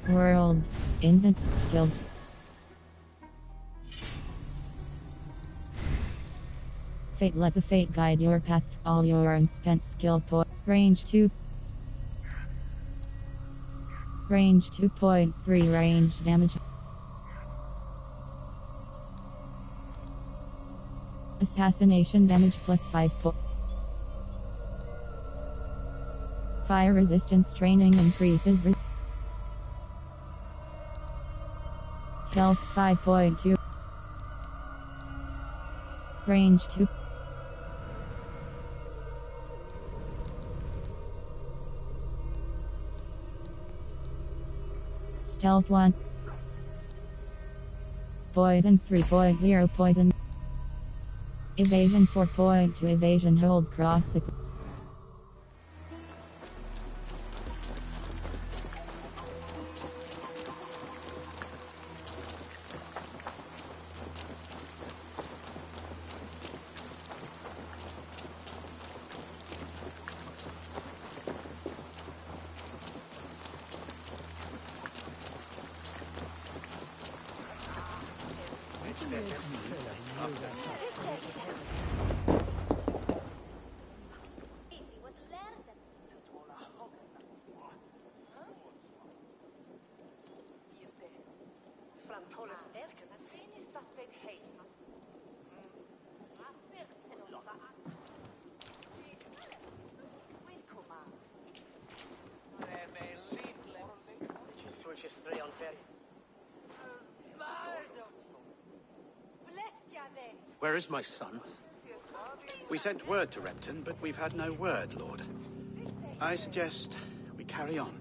World. Invent skills. Fate. Let the fate guide your path. All your unspent skill point. Range 2. Range 2.3. Range damage. Assassination damage plus 5 Fire resistance training increases Health 5.2. Range 2. Stealth 1. Poison 3.0. Poison. Evasion 4.2. Evasion hold cross. Where is my son? We sent word to Repton, but we've had no word, Lord. I suggest we carry on.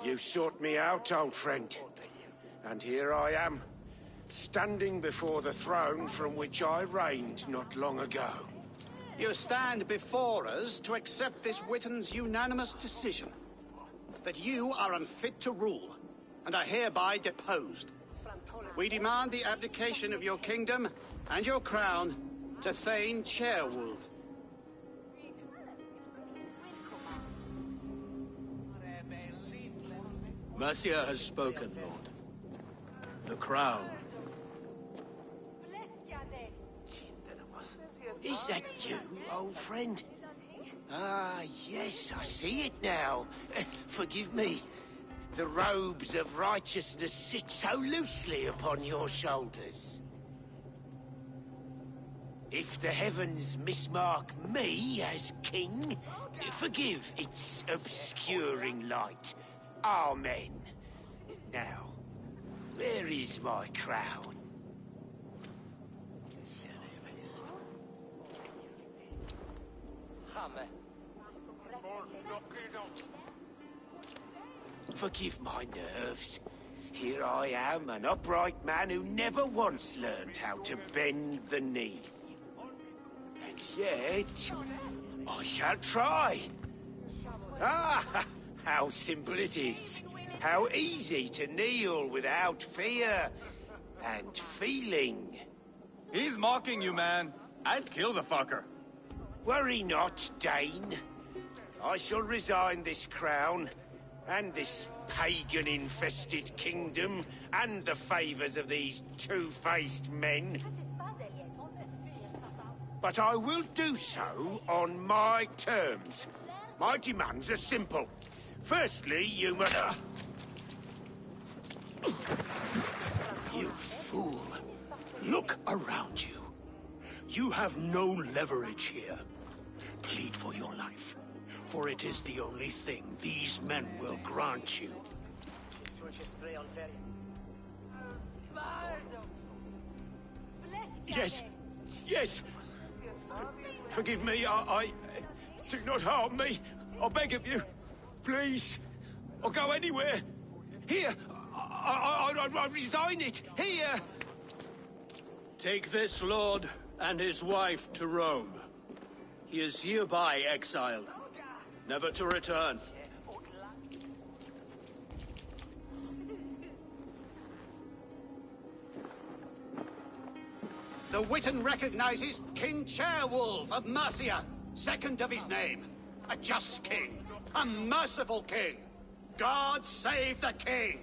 You sought me out, old friend. And here I am, standing before the throne from which I reigned not long ago. You stand before us to accept this Witten's unanimous decision. That you are unfit to rule, and are hereby deposed. We demand the abdication of your kingdom and your crown to Thane Chairwolf. Mercia has spoken, Lord. The crown. Is that you, old friend? Ah, yes, I see it now. Forgive me. The robes of righteousness sit so loosely upon your shoulders. If the heavens mismark me as king, forgive its obscuring light. Amen. Now, where is my crown? Forgive my nerves. Here I am, an upright man who never once learned how to bend the knee. And yet, I shall try. Ah, how simple it is. How easy to kneel without fear and feeling. He's mocking you, man. I'd kill the fucker. Worry not, Dane. I shall resign this crown, and this pagan-infested kingdom, and the favors of these two-faced men. But I will do so on my terms. My demands are simple. Firstly, you must... You fool. Look around you. You have no leverage here. Plead for your life, for it is the only thing these men will grant you. Yes, yes. Forgive me, I... Do not harm me. I beg of you. Please. or go anywhere. Here, I resign it. Here. Take this lord and his wife to Rome. He is hereby exiled, never to return. The Witan recognizes King Chairwolf of Mercia, second of his name. A just king, a merciful king. God save the king!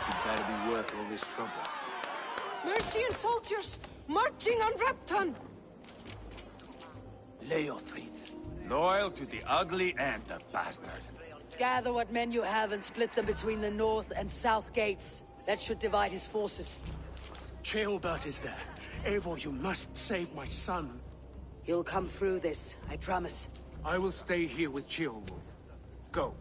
It better be worth all this trouble. Mercian soldiers, marching on Repton! Leofrid. Loyal to the ugly and the bastard. Gather what men you have and split them between the north and south gates. That should divide his forces. Ceolbert is there. Eivor, you must save my son. You'll come through this, I promise. I will stay here with Ceolwulf. Go.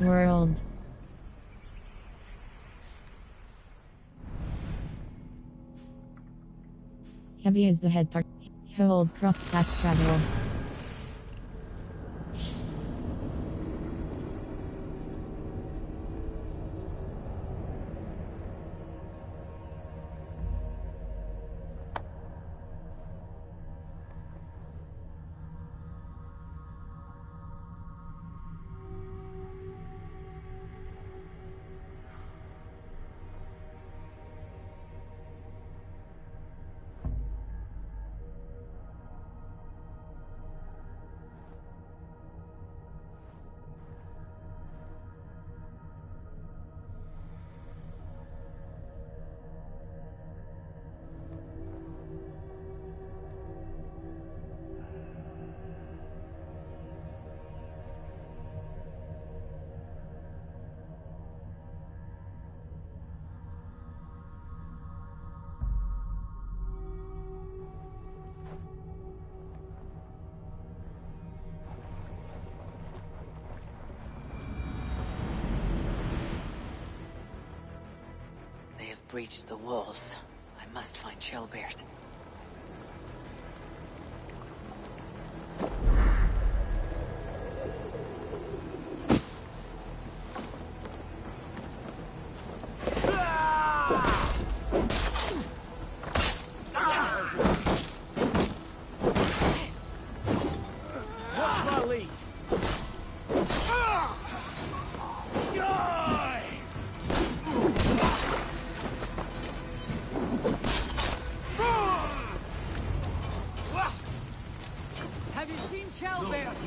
World. Heavy is the head part. Hold cross fast travel. They have breached the walls. I must find Ceolbert. Watch my lead. Die! Have you seen Ceolbert?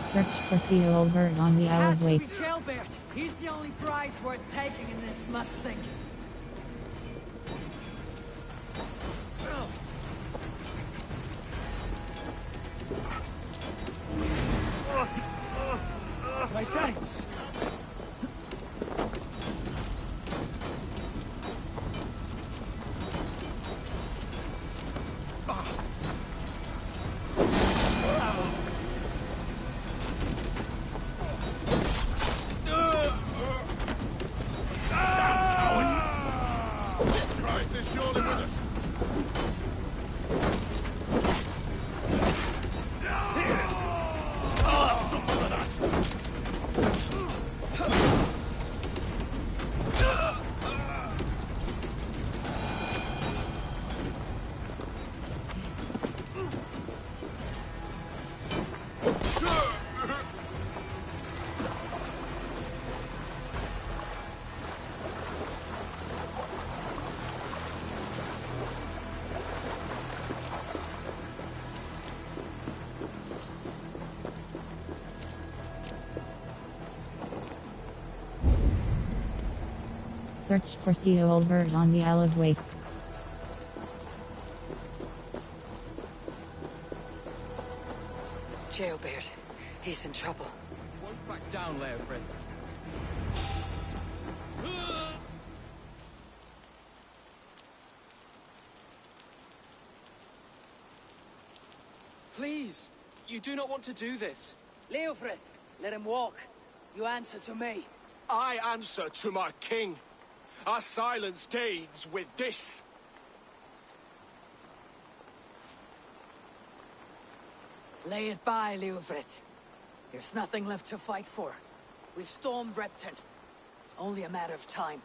Search for Ceolbert on the Isle Has of to be Waits. Ceolbert. He's the only prize worth taking in this mud sink. My thanks. Christ is surely with us. Search for Seolbert on the Isle of Wakes. Jailbird. He's in trouble. Won't back down, Leofrith. Please, you do not want to do this. Leofrith, let him walk. You answer to me. I answer to my king. I silence Danes with this. Lay it by, Leofrith. There's nothing left to fight for. We've stormed Repton. Only a matter of time.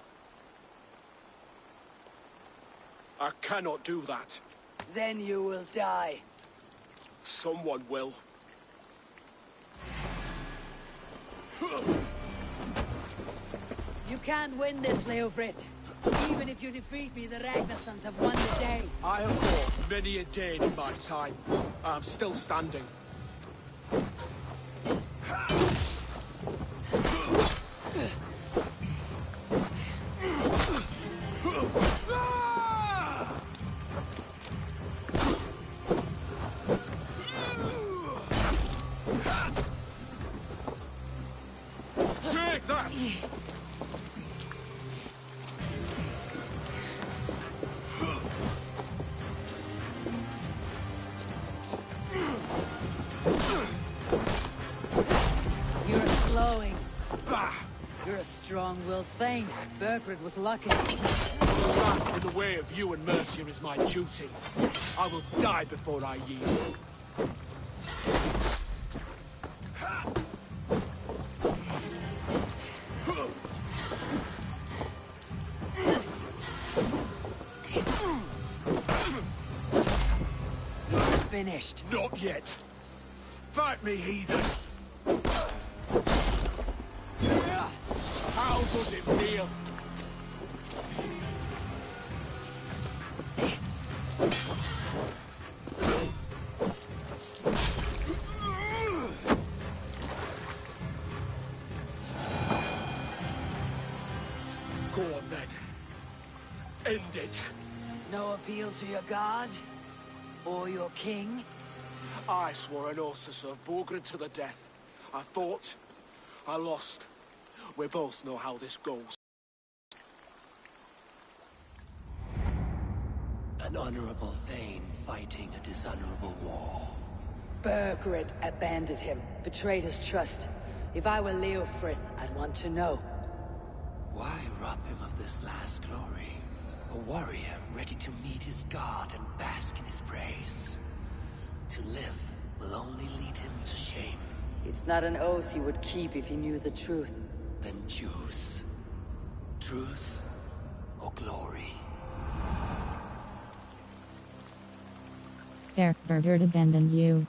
I cannot do that. Then you will die. Someone will. You can't win this, Leofrith. Even if you defeat me, the Ragnarsons have won the day. I have fought many a day in my time. I'm still standing. Take that! You're slowing. Bah! You're a strong-willed thane. Bergred was lucky. To stand in the way of you and Mercia is my duty. I will die before I yield. Finished. Not yet. Fight me, heathen! How does it feel? Go on then. End it. No appeal to your god? Or your king? I swore an oath to serve Borgred to the death. I fought. I lost. We both know how this goes. An honorable thane fighting a dishonorable war. Bergred abandoned him, betrayed his trust. If I were Leofrith, I'd want to know. Why rob him of this last glory? A warrior ready to meet his god and bask in his praise. To live will only lead him to shame. It's not an oath he would keep if he knew the truth. Then choose. Truth or glory. Bergred abandoned you.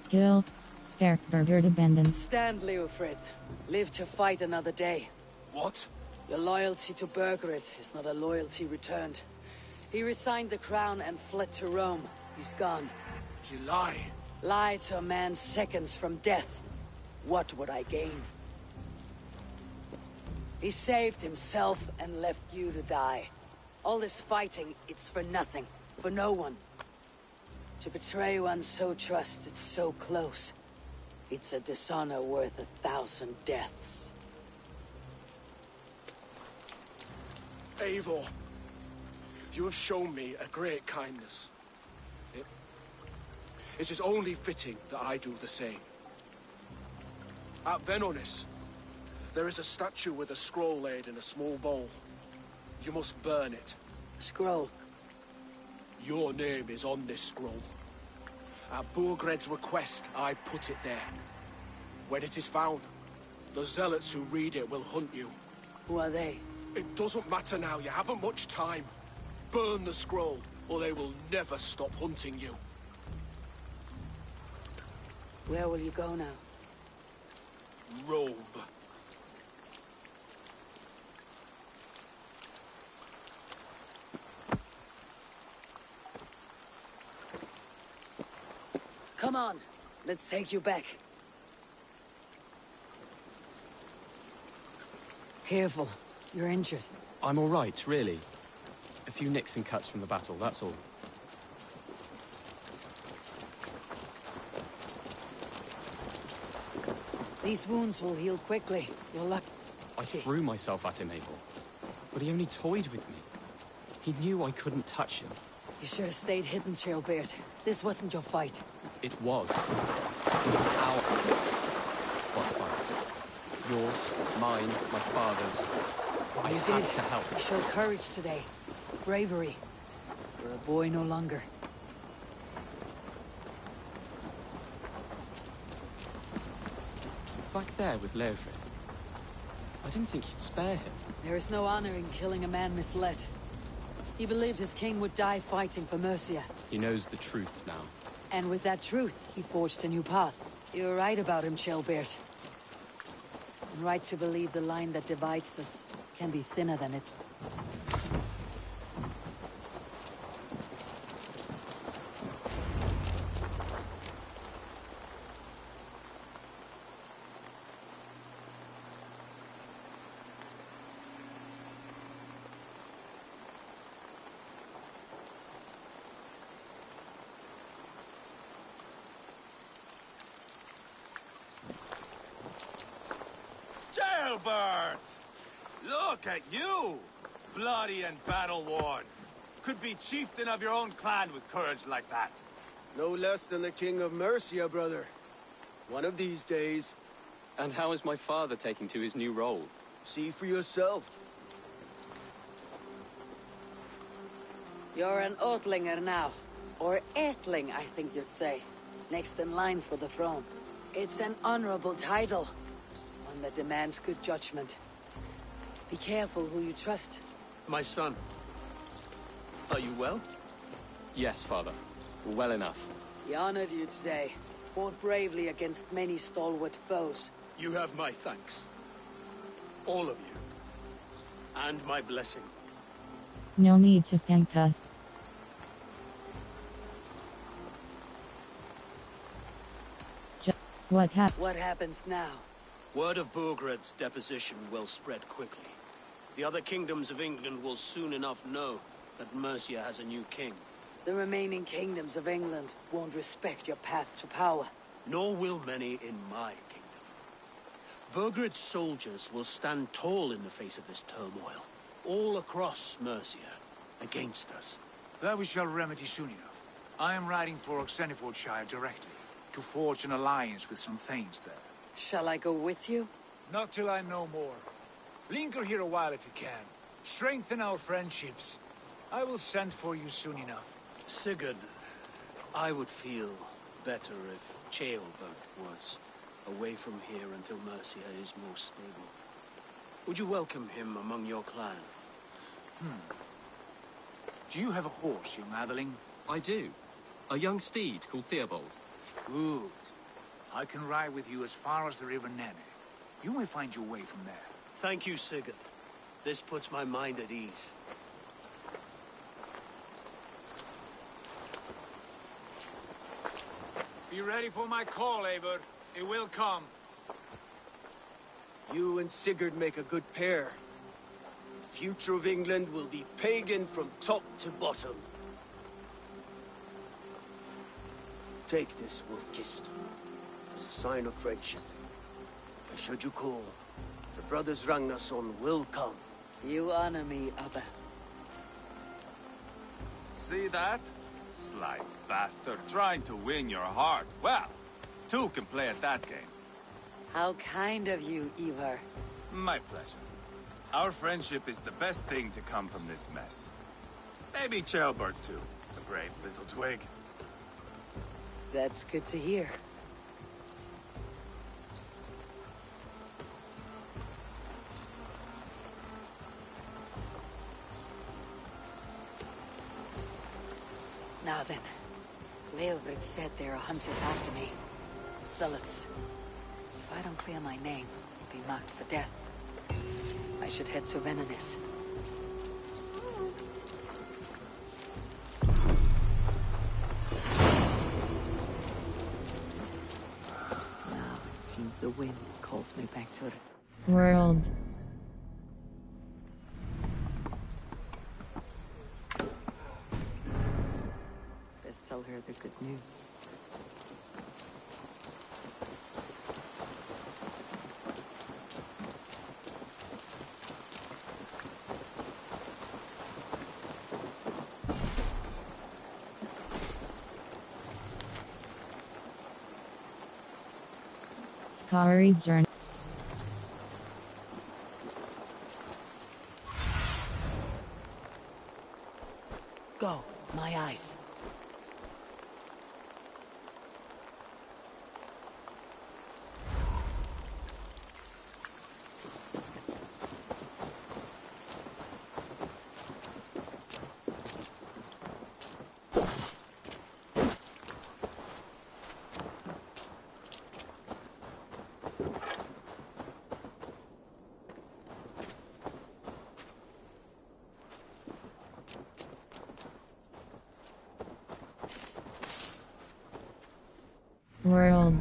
Gil, Bergred abandoned. Stand, Leofrith. Live to fight another day. What? Your loyalty to Bergred is not a loyalty returned. He resigned the crown and fled to Rome. He's gone. You lie. Lie to a man seconds from death. What would I gain? He saved himself and left you to die. All this fighting, it's for nothing. For no one. To betray one so trusted, so close. It's a dishonor worth 1,000 deaths. Eivor, you have shown me a great kindness. It is only fitting that I do the same. At Venonis, there is a statue with a scroll laid in a small bowl. You must burn it. Scroll. Your name is on this scroll. At Borgred's request, I put it there. When it is found, the zealots who read it will hunt you. Who are they? It doesn't matter now, you haven't much time. Burn the scroll, or they will never stop hunting you. Where will you go now? Rome. Come on, let's take you back. Careful, you're injured. I'm all right, really. A few nicks and cuts from the battle, that's all. These wounds will heal quickly. You're lucky. I threw myself at him, Abel. But he only toyed with me. He knew I couldn't touch him. You should have stayed hidden, Chaelbert. This wasn't your fight. It was. Our... What fight? Yours, mine, my father's. I had to help. You showed courage today. Bravery. You're a boy no longer. Back there with Leofrith. I didn't think you'd spare him. There is no honor in killing a man misled. He believed his king would die fighting for Mercia. He knows the truth now. And with that truth, he forged a new path. You're right about him, Chaelbert. And right to believe the line that divides us can be thinner than its... Jailbird! Look at you! Bloody and battle-worn. Could be chieftain of your own clan with courage like that. No less than the king of Mercia, brother. One of these days. And how is my father taking to his new role? See for yourself. You're an Oatlinger now. Or Aetling, I think you'd say. Next in line for the throne. It's an honorable title. One that demands good judgment. Be careful who you trust. My son. Are you well? Yes, father. Well enough. He honored you today. Fought bravely against many stalwart foes. You have my thanks. All of you. And my blessing. No need to thank us. What happened? What happens now? Word of Burgred's deposition will spread quickly. The other kingdoms of England will soon enough know that Mercia has a new king. The remaining kingdoms of England won't respect your path to power. Nor will many in my kingdom. Burgred's soldiers will stand tall in the face of this turmoil. All across Mercia, against us. That we shall remedy soon enough. I am riding for Oxenfordshire directly, to forge an alliance with some thanes there. Shall I go with you? Not till I know more. Linger here a while if you can. Strengthen our friendships. I will send for you soon enough. Sigurd, I would feel better if Ceolbert was away from here until Mercia is more stable. Would you welcome him among your clan? Do you have a horse, young Atheling? I do. A young steed called Theobald. Good. I can ride with you as far as the River Nene. You may find your way from there. Thank you, Sigurd. This puts my mind at ease. Be ready for my call, Eivor. It will come. You and Sigurd make a good pair. The future of England will be pagan from top to bottom. Take this, Wolf-Kissed, as a sign of friendship. And should you call, the brothers Ragnarsson will come. You honor me, Abba. See that? Sly bastard trying to win your heart. Well, two can play at that game. How kind of you, Ivar. My pleasure. Our friendship is the best thing to come from this mess. Maybe Ceolbert too. A brave little twig. That's good to hear. Now then, Leofrid said there are hunters after me. Zealots. If I don't clear my name, I'll be marked for death. I should head to Venenis. The wind calls me back to it. World. Best tell her the good news. Skari's journey. Go, my eyes. World.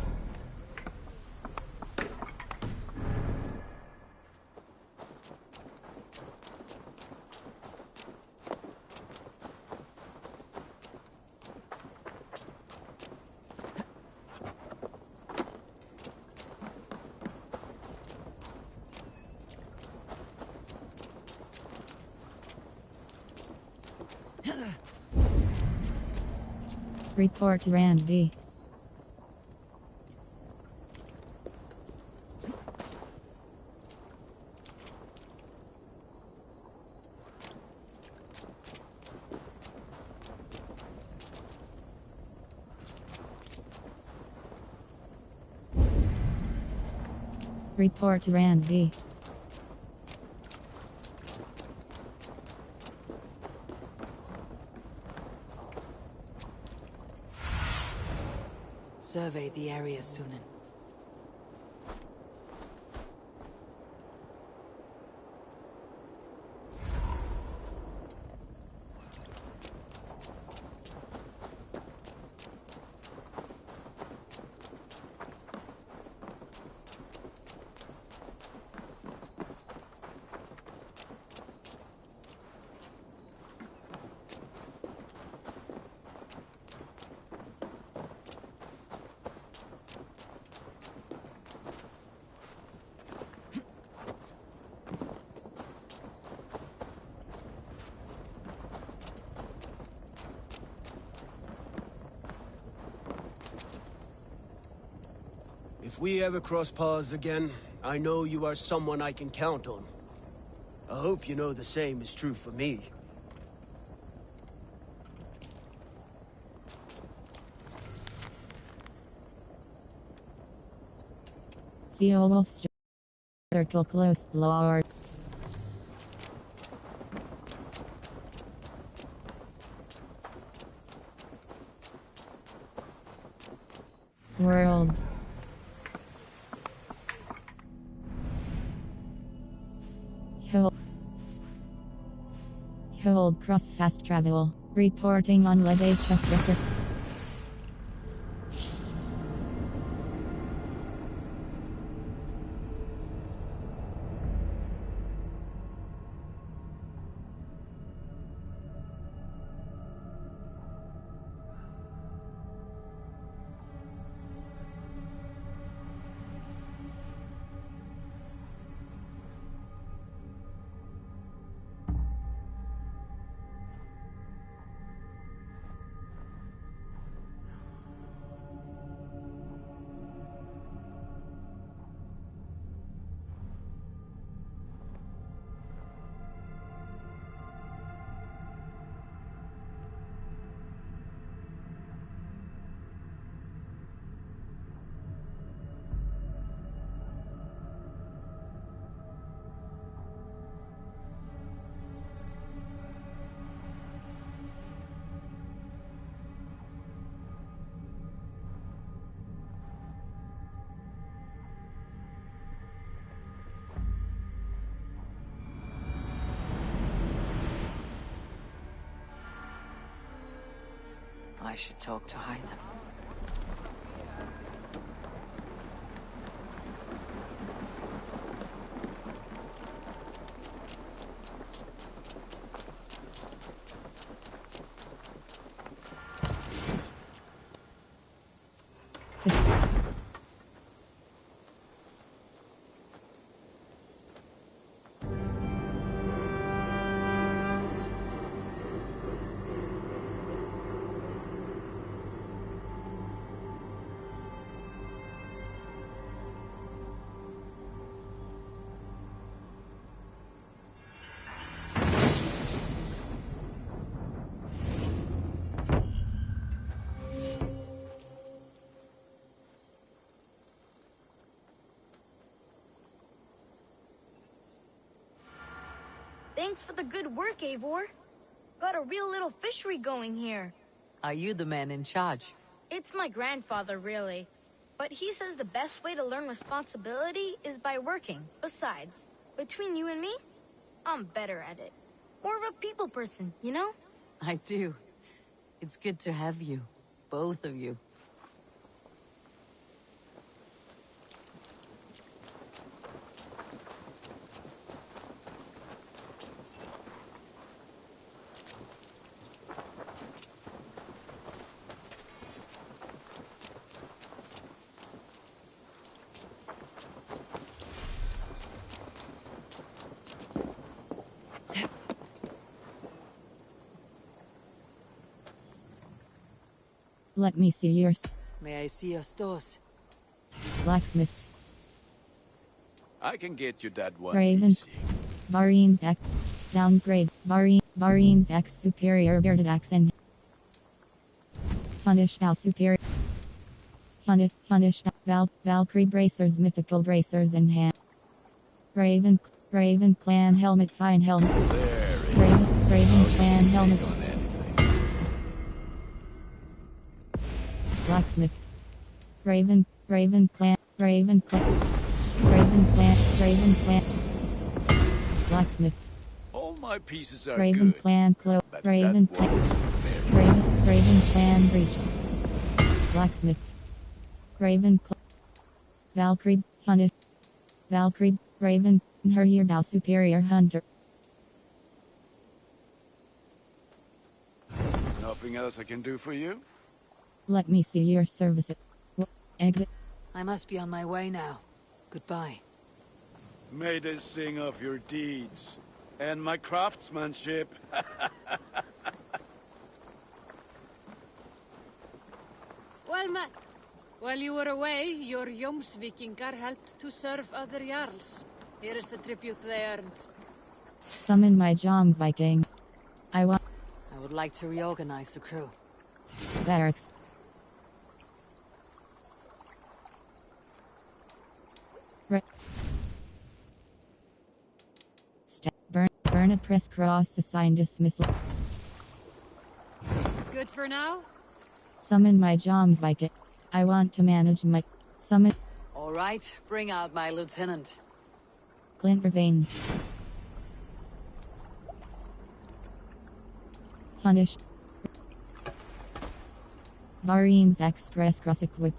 Report to Randy. Report to Randy. Survey the area, Sunan. If we ever cross paths again, I know you are someone I can count on. I hope you know the same is true for me. Seolwolf's circle close, Lord. World. Hold cross fast travel. Reporting on lead HS visit. I should talk to Hytham. Thanks for the good work, Eivor. Got a real little fishery going here. Are you the man in charge? It's my grandfather, really. But he says the best way to learn responsibility is by working. Besides, between you and me, I'm better at it. More of a people person, you know? I do. It's good to have you. Both of you. Let me see yours. May I see your stores? Blacksmith. I can get you that one. Raven. Easy. Varine's X. Downgrade. Varine's X superior bearded axe and Punish Al superior. Punish Valkyrie bracers, mythical bracers in hand. Raven clan helmet, fine helmet. Raven clan helmet. Blacksmith. Raven clan. Blacksmith. All my pieces are Raven good. clan Raven clan breach. Blacksmith. Valkyrie Punish. Valkyrie Raven her year now superior hunter. Nothing else I can do for you? Let me see your service. Exit. I must be on my way now. Goodbye. May they sing of your deeds and my craftsmanship. Well met. While you were away, your Jomsvikingar helped to serve other Jarls. Here is the tribute they earned. Summon my Joms Viking. I would like to reorganize the crew. Barracks. Burn a press cross, assign dismissal. Good for now? Summon my Joms Viking. I want to manage my summon. All right, bring out my lieutenant. Clint Ravane. Punish. Varine's Express Cross Equip.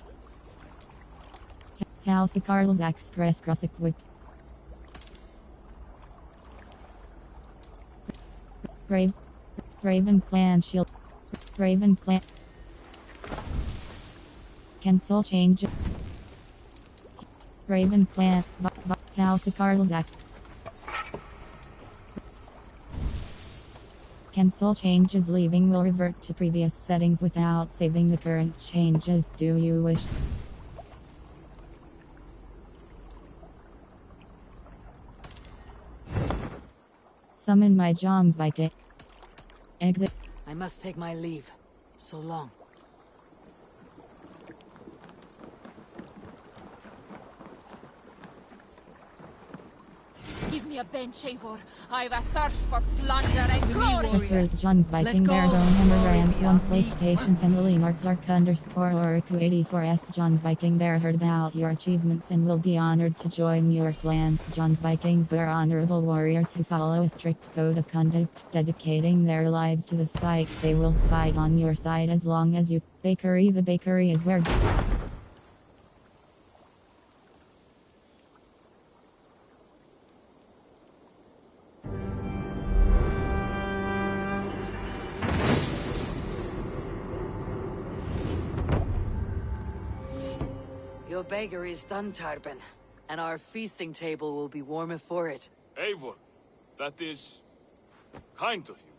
House of Carl's Express Cross Equip. Raven Clan Shield. Raven Clan. Cancel change. Raven Clan. House of Carl's X. Cancel changes. Leaving will revert to previous settings without saving the current changes. Do you wish? Summon my Joms Viking. Exit. I must take my leave. So long. Give me a bench, Eivor. I've a thirst for plunder and glory. Earth Joms Viking Baradone Hammer Rand 1 PlayStation Family Mark Dark _Oriku 84S Joms Viking Bear heard about your achievements and will be honored to join your clan. Joms Vikings are honorable warriors who follow a strict code of conduct, dedicating their lives to the fight. They will fight on your side as long as you. Bakery. The bakery is where. Your bakery is done, Tarben, and our feasting table will be warmer for it. Eivor, that is kind of you.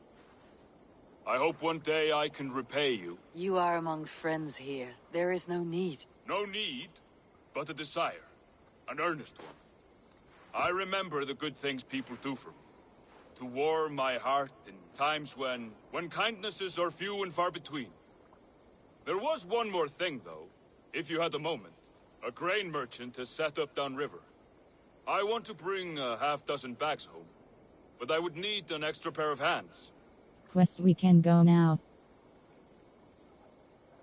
I hope one day I can repay you. You are among friends here. There is no need. No need, but a desire. An earnest one. I remember the good things people do for me. To warm my heart in times when kindnesses are few and far between. There was one more thing, though, if you had a moment. A grain merchant has set up downriver. I want to bring a half-dozen bags home. but I would need an extra pair of hands. Quest, we can go now.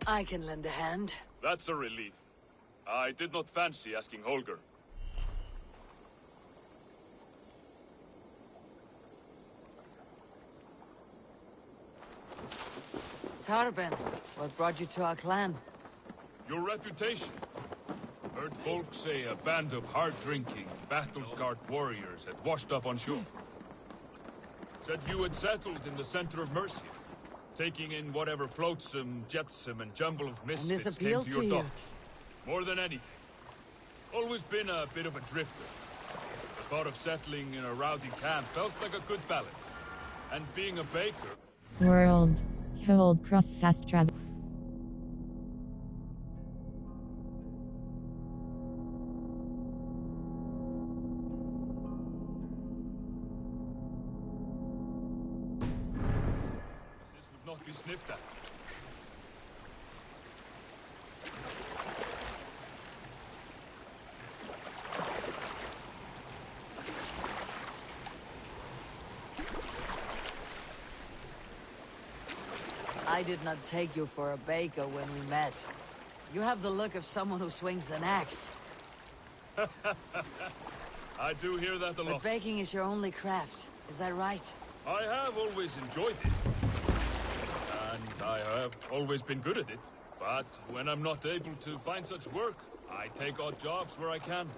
I can lend a hand. That's a relief. I did not fancy asking Holger. Tarben, what brought you to our clan? Your reputation. Heard folks say a band of hard-drinking, battle-scarred warriors had washed up on shore. Said you had settled in the center of Mercia, taking in whatever flotsam, jetsam, and jumble of misfits came appealed to your to you? docks. More than anything. Always been a bit of a drifter. The thought of settling in a rowdy camp felt like a good balance. And being a baker... World. Hold cross fast travel. This would not be sniffed at. I did not take you for a baker when we met. You have the look of someone who swings an axe. I do hear that a lot. But baking is your only craft, is that right? I have always enjoyed it. And I have always been good at it. But when I'm not able to find such work, I take odd jobs where I can.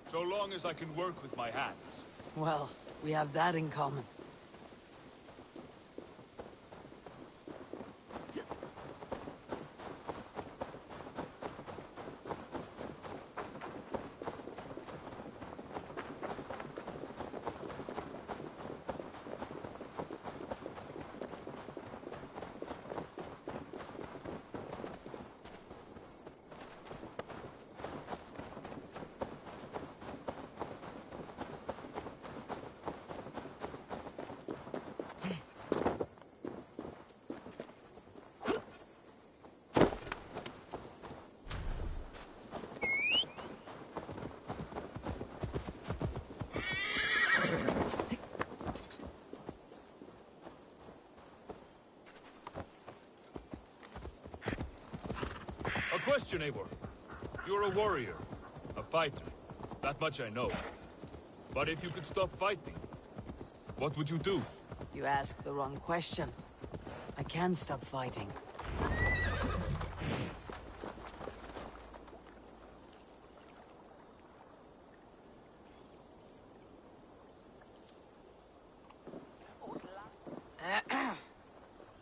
So long as I can work with my hands. Well, we have that in common. A question, Eivor. You're a warrior, a fighter. That much I know. But if you could stop fighting, what would you do? You ask the wrong question. I can stop fighting.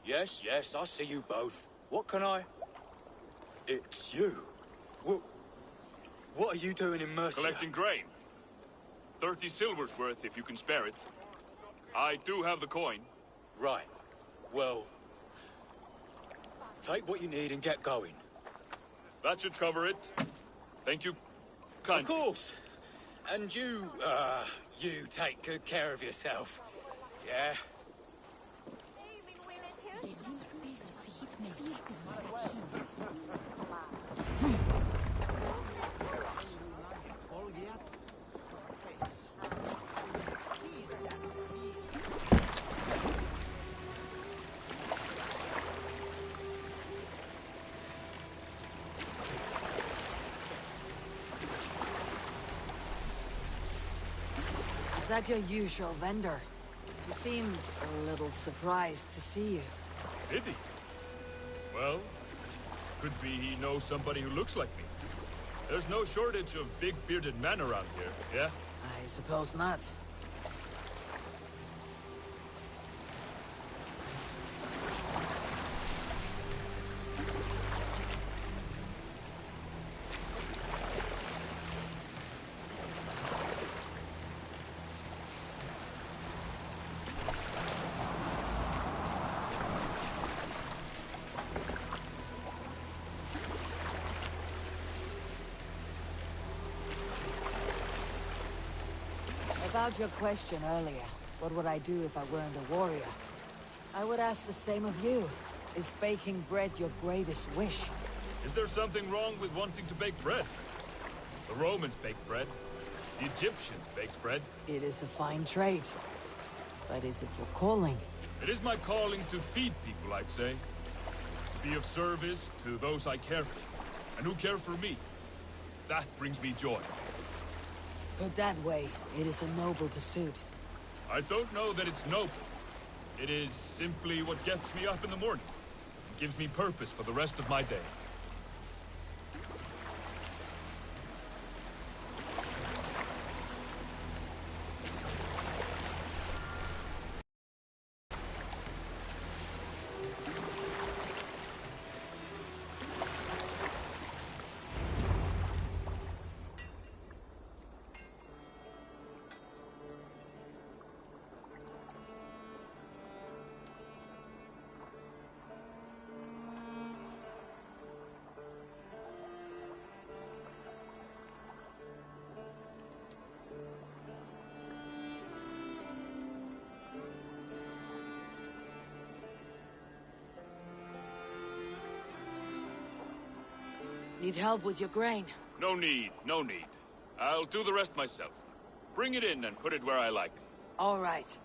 Yes, I see you both. What can I... It's you. What are you doing in Mercia? Collecting grain. 30 silver's worth if you can spare it. I do have the coin. Right. Well... take what you need and get going. That should cover it. Thank you kindly. Of course. And you take good care of yourself. Yeah? Is that your usual vendor? He seemed a little surprised to see you. Did he? Well, could be he knows somebody who looks like me. There's no shortage of big bearded men around here, yeah? I suppose not. About your question earlier, what would I do if I weren't a warrior? I would ask the same of you. Is baking bread your greatest wish? Is there something wrong with wanting to bake bread? The Romans baked bread. The Egyptians baked bread. It is a fine trade. But is it your calling? It is my calling to feed people, I'd say. To be of service to those I care for, and who care for me. That brings me joy. Put that way, it is a noble pursuit. I don't know that it's noble. It is simply what gets me up in the morning. It gives me purpose for the rest of my day. Need help with your grain? No need, no need. I'll do the rest myself. Bring it in and put it where I like. All right.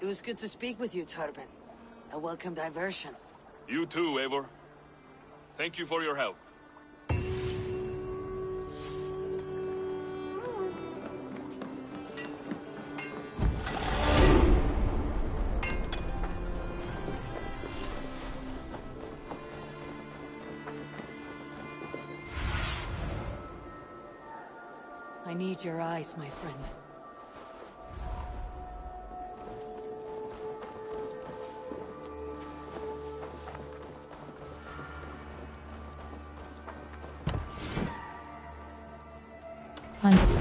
It was good to speak with you, Turbin. A welcome diversion. You too, Eivor. Thank you for your help. I need your eyes, my friend. Hunt.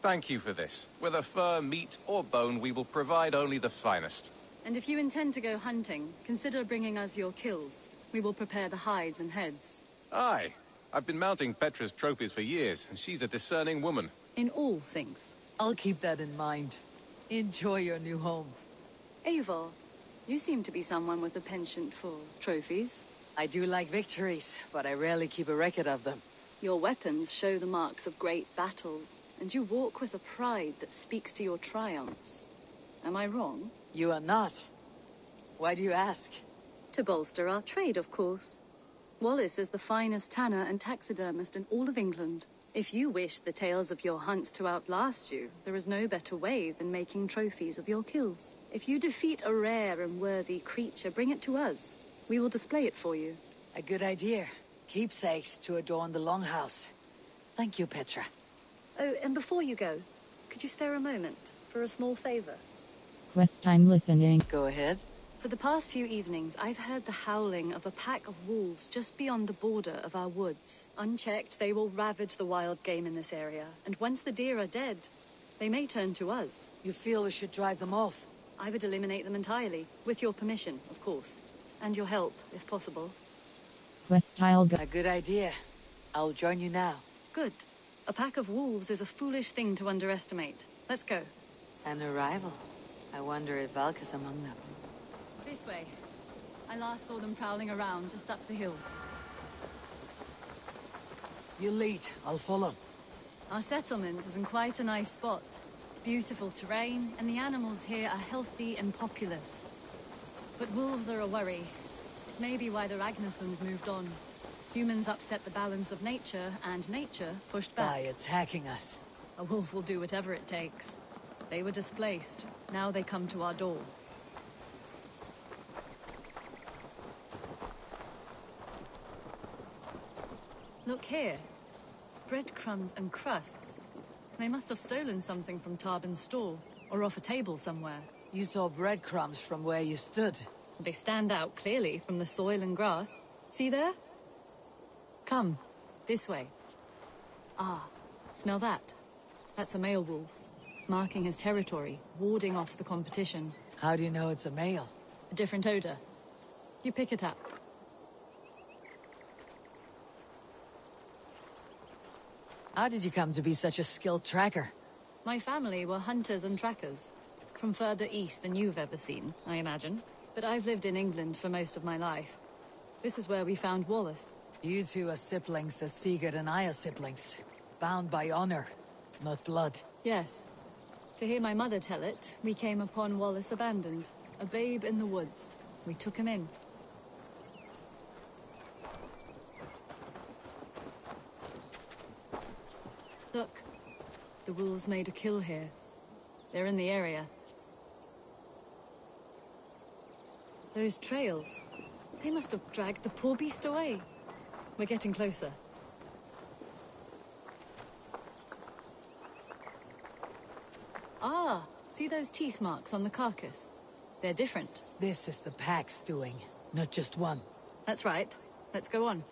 Thank you for this. Whether fur, meat, or bone, we will provide only the finest. And if you intend to go hunting, consider bringing us your kills. We will prepare the hides and heads. Aye. I've been mounting Petra's trophies for years, and she's a discerning woman. In all things. I'll keep that in mind. Enjoy your new home. Eivor, you seem to be someone with a penchant for trophies. I do like victories, but I rarely keep a record of them. Your weapons show the marks of great battles, and you walk with a pride that speaks to your triumphs. Am I wrong? You are not. Why do you ask? To bolster our trade, of course. Wallace is the finest tanner and taxidermist in all of England. If you wish the tales of your hunts to outlast you, there is no better way than making trophies of your kills. If you defeat a rare and worthy creature, bring it to us. We will display it for you. A good idea. Keepsakes to adorn the longhouse. Thank you, Petra. Oh, and before you go, could you spare a moment for a small favor? Quest time listening. Go ahead. For the past few evenings, I've heard the howling of a pack of wolves just beyond the border of our woods. Unchecked, they will ravage the wild game in this area, and once the deer are dead, they may turn to us. You feel we should drive them off? I would eliminate them entirely, with your permission, of course, and your help, if possible. Quest tile A good idea. I'll join you now. Good. A pack of wolves is a foolish thing to underestimate. Let's go. An arrival. I wonder if Valka's among them. This way. I last saw them prowling around just up the hill. You lead. I'll follow. Our settlement is in quite a nice spot. Beautiful terrain, and the animals here are healthy and populous. But wolves are a worry. It may be why the Ragnarsons moved on. Humans upset the balance of nature, and nature pushed back. By attacking us. A wolf will do whatever it takes. They were displaced. Now they come to our door. Look here. Breadcrumbs and crusts. They must have stolen something from Tarbin's store, or off a table somewhere. You saw breadcrumbs from where you stood. They stand out clearly from the soil and grass. See there? Come, this way. Ah, smell that? That's a male wolf, marking his territory, warding off the competition. How do you know it's a male? A different odor. You pick it up. How did you come to be such a skilled tracker? My family were hunters and trackers. From further east than you've ever seen, I imagine. But I've lived in England for most of my life. This is where we found Wallace. You two are siblings as Sigurd and I are siblings. Bound by honor, not blood. Yes. To hear my mother tell it, we came upon Wallace abandoned. A babe in the woods. We took him in. Look. The wolves made a kill here. They're in the area. Those trails. They must have dragged the poor beast away. We're getting closer. Ah, see those teeth marks on the carcass? They're different. This is the pack's doing, not just one. That's right. Let's go on.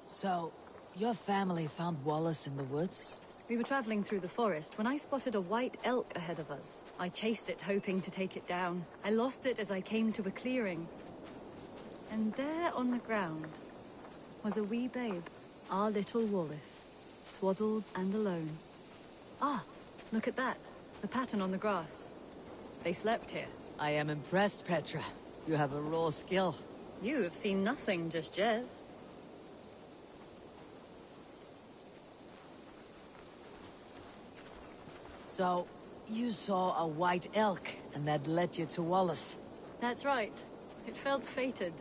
So, your family found Wallace in the woods? We were traveling through the forest when I spotted a white elk ahead of us. I chased it, hoping to take it down. I lost it as I came to a clearing. And there on the ground was a wee babe, our little Wallace, swaddled and alone. Ah, look at that. The pattern on the grass. They slept here. I am impressed, Petra. You have a raw skill. You have seen nothing just yet. So, you saw a white elk, and that led you to Wallace? That's right. It felt fated.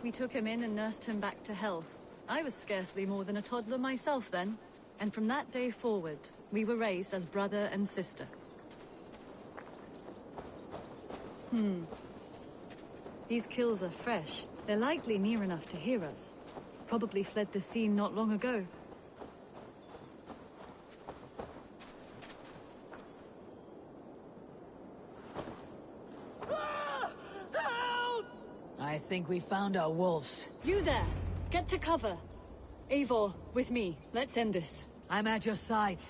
We took him in and nursed him back to health. I was scarcely more than a toddler myself then. And from that day forward, we were raised as brother and sister. These kills are fresh. They're likely near enough to hear us. Probably fled the scene not long ago. I think we found our wolves. You there! Get to cover! Eivor, with me. Let's end this. I'm at your side.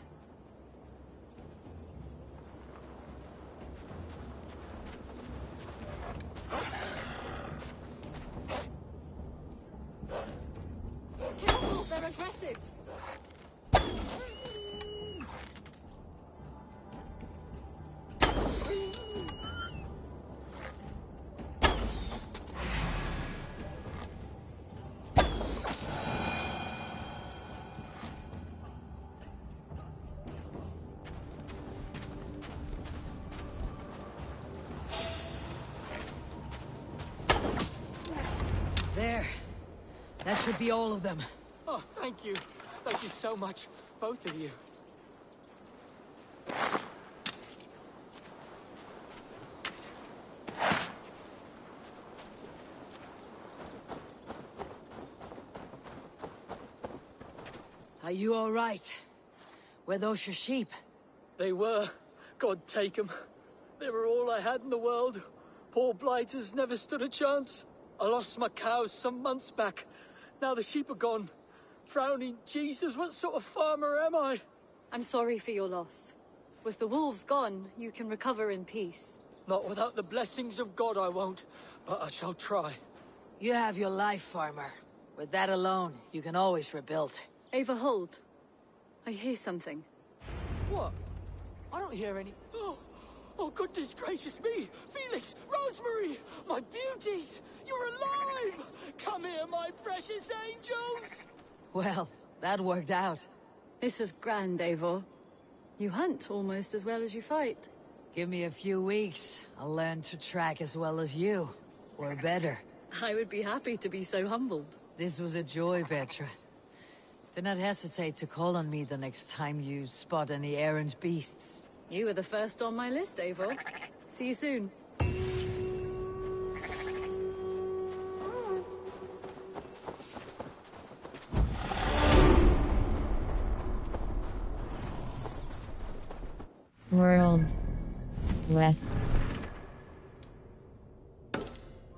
Careful, they're aggressive! There. That should be all of them. Oh, thank you. Thank you so much, both of you. Are you all right? Were those your sheep? They were. God take them. They were all I had in the world. Poor blighters never stood a chance. I lost my cows some months back. Now the sheep are gone. Frowning Jesus, what sort of farmer am I? I'm sorry for your loss. With the wolves gone, you can recover in peace. Not without the blessings of God I won't, but I shall try. You have your life, farmer. With that alone, you can always rebuild. Ava, hold. I hear something. What? I don't hear any... Oh, goodness gracious me! Felix! Rosemary! My beauties! You're alive! Come here, my precious angels! Well, that worked out. This is grand, Eivor. You hunt almost as well as you fight. Give me a few weeks. I'll learn to track as well as you. Or better. I would be happy to be so humbled. This was a joy, Petra. Do not hesitate to call on me the next time you spot any errant beasts. You were the first on my list, Eivor. See you soon.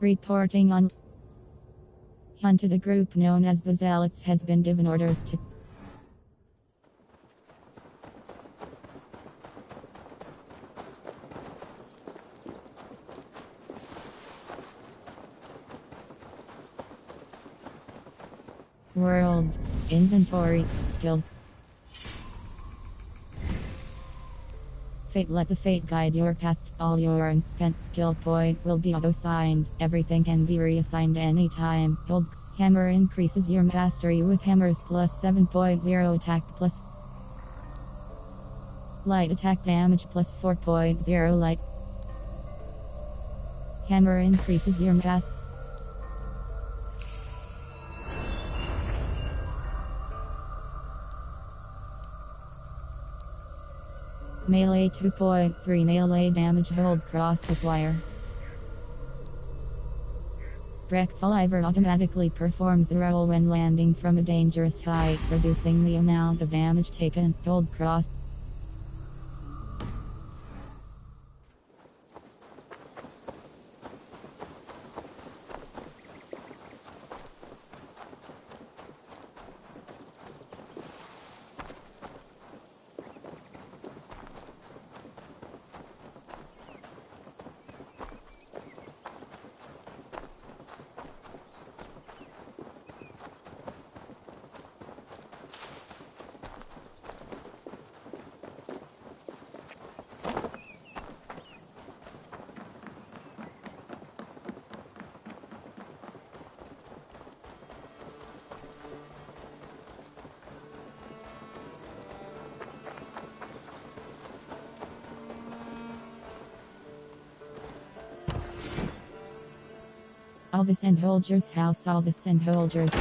Reporting on hunted, a group known as the Zealots has been given orders to World Inventory Skills. Fate. Let the fate guide your path. All your unspent skill points will be auto-signed. Everything can be reassigned anytime. Hold hammer increases your mastery with hammers plus 7.0 attack plus light attack damage plus 4.0 light. Hammer increases your math. Melee 2.3 melee damage. Hold cross acquire. Breakfaliver automatically performs a roll when landing from a dangerous height, reducing the amount of damage taken. Hold cross. Alvis and Holger's house. Alvis and Holger's.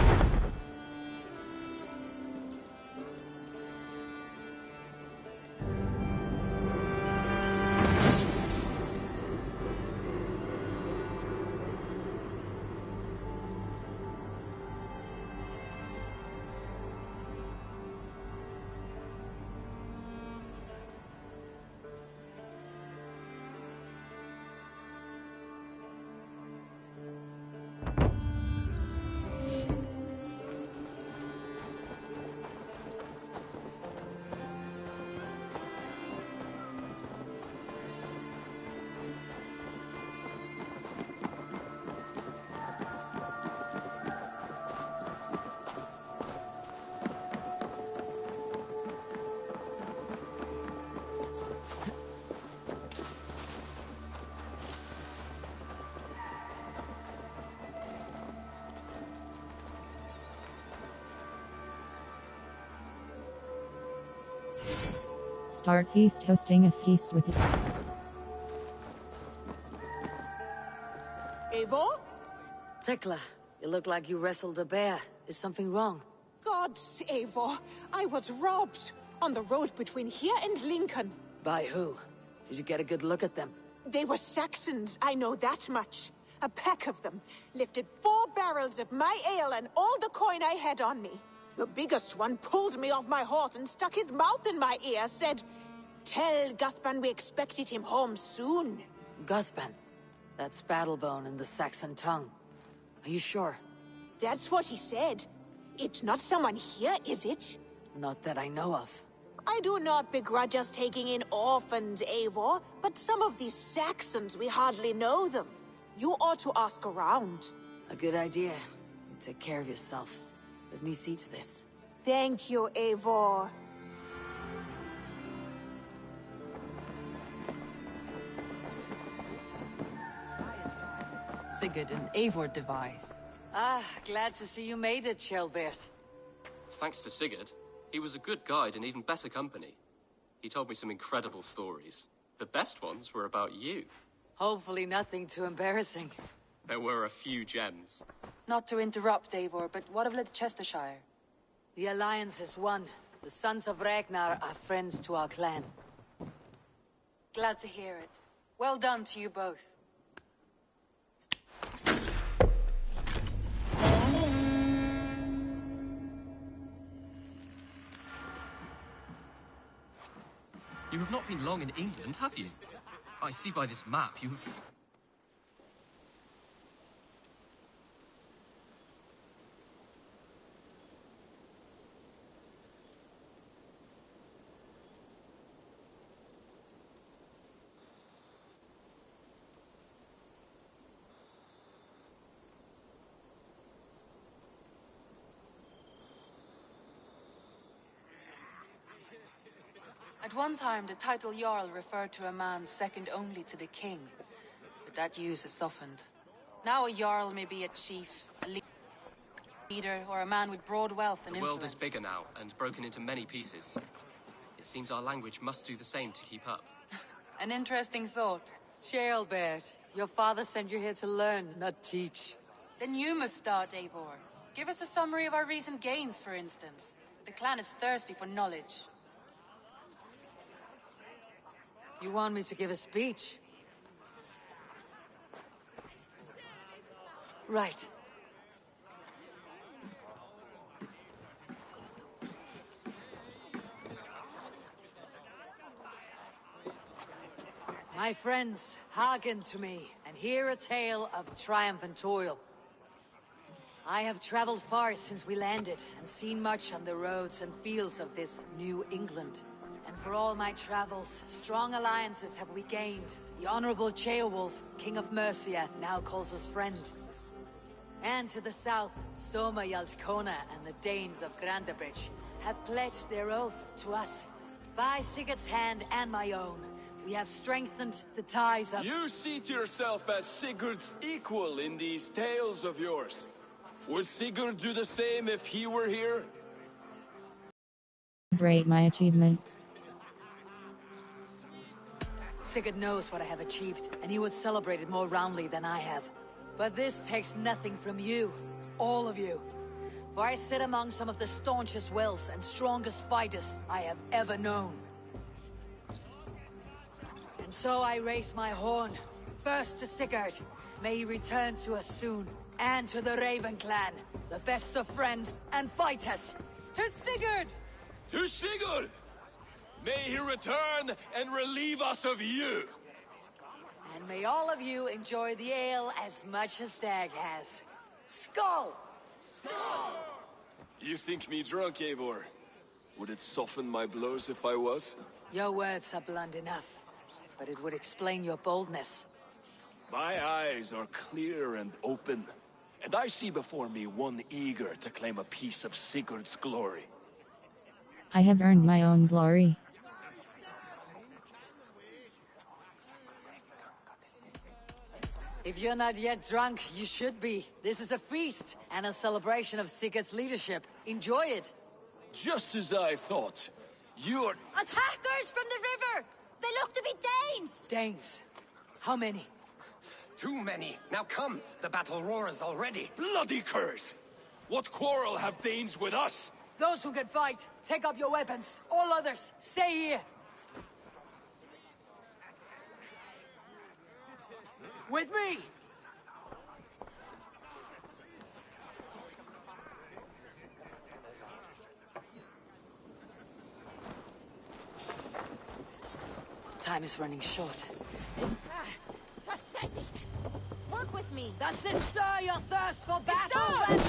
Start feast. Hosting a feast with Eivor? Tekla, you look like you wrestled a bear. Is something wrong? Gods, Eivor, I was robbed on the road between here and Lincoln. By who? Did you get a good look at them? They were Saxons, I know that much. A pack of them lifted 4 barrels of my ale and all the coin I had on me. The biggest one pulled me off my horse and stuck his mouth in my ear, said, "Tell Guthban we expected him home soon." Guthban? That's Battlebone in the Saxon tongue. Are you sure? That's what he said. It's not someone here, is it? Not that I know of. I do not begrudge us taking in orphans, Eivor, but some of these Saxons, we hardly know them. You ought to ask around. A good idea. Take care of yourself. Let me see to this. Thank you, Eivor. Sigurd and Eivor device. Ah, glad to see you made it, Shelbert. Thanks to Sigurd, he was a good guide and even better company. He told me some incredible stories. The best ones were about you. Hopefully nothing too embarrassing. There were a few gems. Not to interrupt, Eivor, but what of Leicestershire? The Alliance has won. The Sons of Ragnar are friends to our clan. Glad to hear it. Well done to you both. You have not been long in England, have you? I see by this map you have... At one time, the title Jarl referred to a man second only to the king. But that use has softened. Now a Jarl may be a chief, a leader, or a man with broad wealth and The world influence. is bigger now, and broken into many pieces. It seems our language must do the same to keep up. An interesting thought. Jailbert, your father sent you here to learn, not teach. Then you must start, Eivor. Give us a summary of our recent gains, for instance. The clan is thirsty for knowledge. You want me to give a speech? Right. My friends, hearken to me, and hear a tale of triumph and toil. I have traveled far since we landed, and seen much on the roads and fields of this New England. And for all my travels, strong alliances have we gained. The Honorable Ceolwulf, King of Mercia, now calls us friend. And to the south, Soma Jarlskona and the Danes of Grandabridge have pledged their oath to us. By Sigurd's hand and my own, we have strengthened the ties of— You seat yourself as Sigurd's equal in these tales of yours. Would Sigurd do the same if he were here? Celebrate my achievements. Sigurd knows what I have achieved, and he would celebrate it more roundly than I have. But this takes nothing from you, all of you. For I sit among some of the staunchest wills and strongest fighters I have ever known. And so I raise my horn, first to Sigurd. May he return to us soon. And to the Raven clan, the best of friends and fighters. To Sigurd! To Sigurd! May he return and relieve us of you! And may all of you enjoy the ale as much as Dag has. Skull! Skull! You think me drunk, Eivor? Would it soften my blows if I was? Your words are blunt enough, but it would explain your boldness. My eyes are clear and open, and I see before me one eager to claim a piece of Sigurd's glory. I have earned my own glory. If you're not yet drunk, you should be. This is a feast and a celebration of Sigurd's leadership. Enjoy it. Just as I thought. You're... Attackers from the river! They look to be Danes! Danes? How many? Too many. Now come, the battle roars already. Bloody curse! What quarrel have Danes with us? Those who can fight, take up your weapons. All others, stay here. With me! Time is running short. Pathetic! Work with me! Does this stir your thirst for battle, Wendy?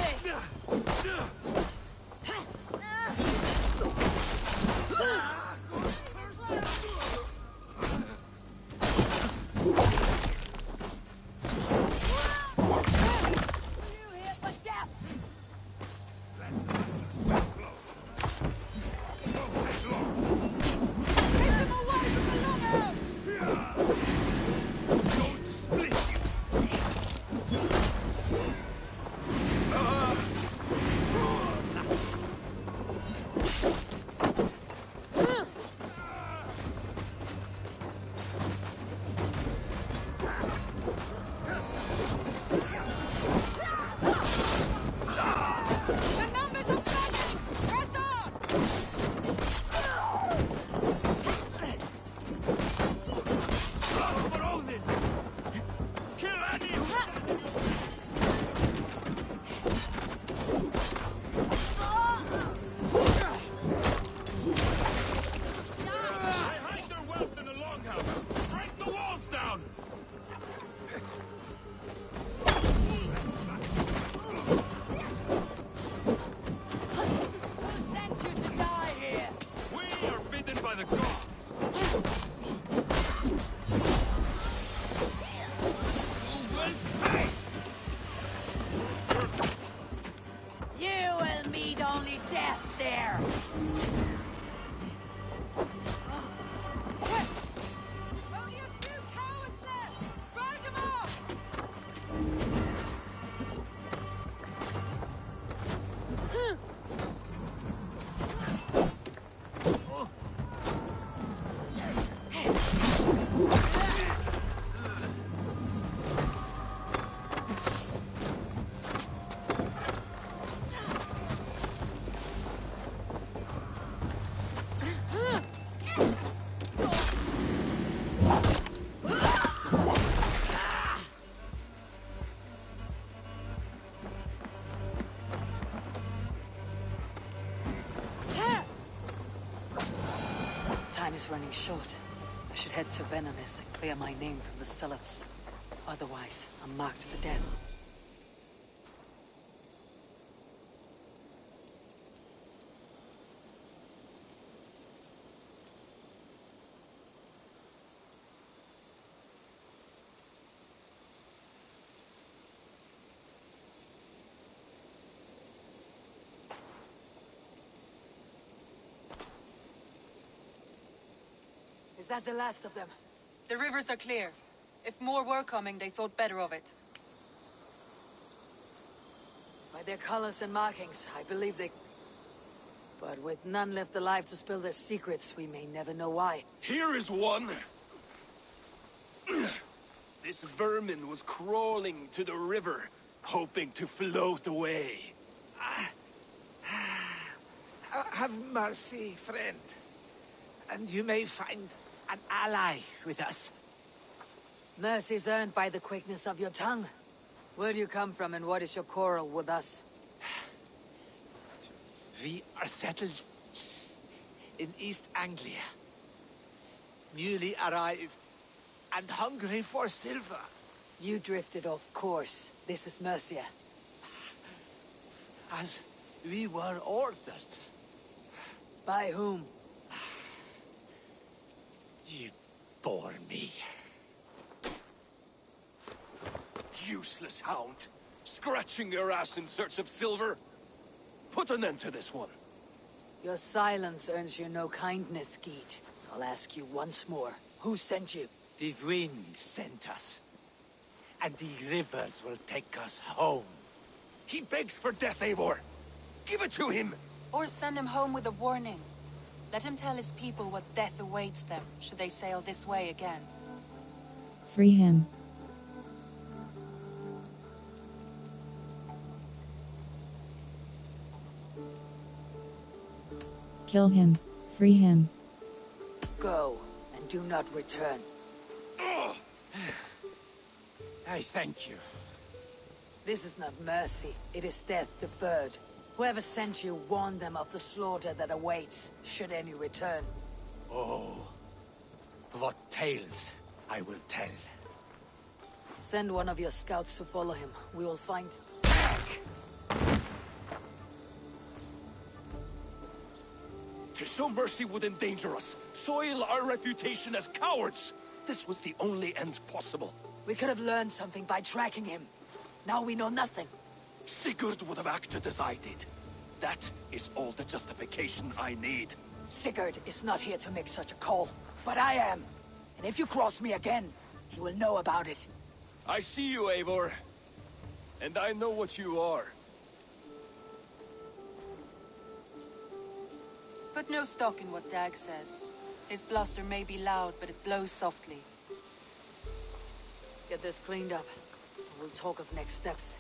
Time is running short. I should head to Venanis and clear my name from the Zealots. Otherwise, I'm marked for death. Is that the last of them? The rivers are clear. If more were coming, they thought better of it. By their colors and markings, I believe they... But with none left alive to spill their secrets, we may never know why. Here is one. This vermin was crawling to the river, hoping to float away. Have mercy, friend. And you may find an ally with us. Mercy's earned by the quickness of your tongue. Where do you come from and what is your quarrel with us? We are settled in East Anglia. Newly arrived and hungry for silver. You drifted off course. This is Mercia. As we were ordered. By whom? You bore me. Useless hound. Scratching your ass in search of silver. Put an end to this one. Your silence earns you no kindness, Geet. So I'll ask you once more. Who sent you? The wind sent us. And the rivers will take us home. He begs for death, Eivor. Give it to him. Or send him home with a warning. Let him tell his people what death awaits them, should they sail this way again. Free him. Kill him. Free him. Go, and do not return. I thank you. This is not mercy, it is death deferred. Whoever sent you warned them of the slaughter that awaits, should any return. Oh, what tales I will tell. Send one of your scouts to follow him. We will find... To show mercy would endanger us, soil our reputation as cowards. This was the only end possible. We could have learned something by tracking him. Now we know nothing. Sigurd would have acted as I did. That is all the justification I need. Sigurd is not here to make such a call, but I am. And if you cross me again, he will know about it. I see you, Eivor. And I know what you are. Put no stock in what Dag says. His bluster may be loud, but it blows softly. Get this cleaned up. We'll talk of next steps.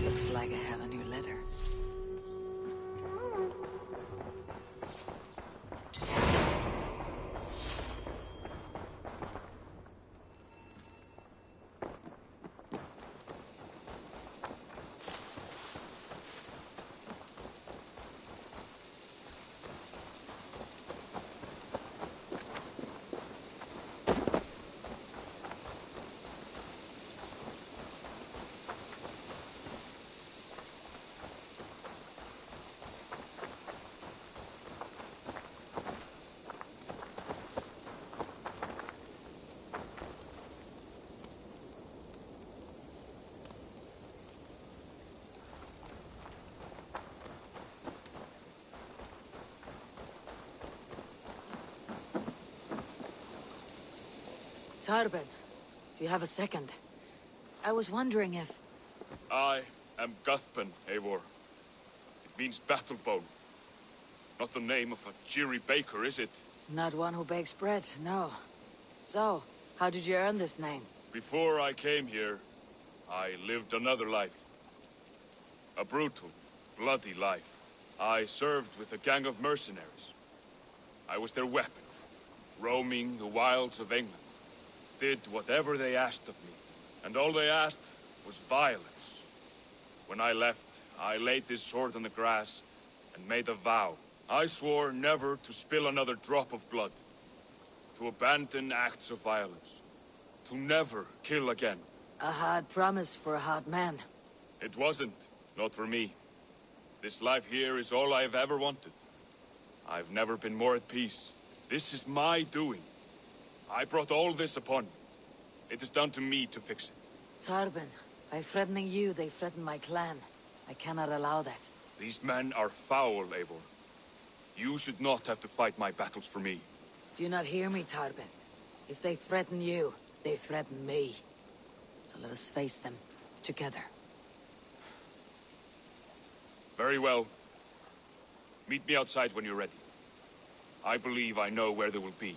Looks like I have a new letter. Tarben, do you have a second? I was wondering if... I am Guthpen, Eivor. It means battlebone. Not the name of a cheery baker, is it? Not one who bakes bread, no. So, how did you earn this name? Before I came here, I lived another life. A brutal, bloody life. I served with a gang of mercenaries. I was their weapon, roaming the wilds of England. Did whatever they asked of me, and all they asked was violence. When I left, I laid this sword on the grass and made a vow. I swore never to spill another drop of blood, to abandon acts of violence, to never kill again. A hard promise for a hard man. It wasn't, not for me. This life here is all I've ever wanted. I've never been more at peace. This is my doing. I brought all this upon me. It is down to me to fix it. Tarben, by threatening you, they threaten my clan. I cannot allow that. These men are foul, Eivor. You should not have to fight my battles for me. Do you not hear me, Tarben? If they threaten you, they threaten me. So let us face them together. Very well. Meet me outside when you're ready. I believe I know where they will be.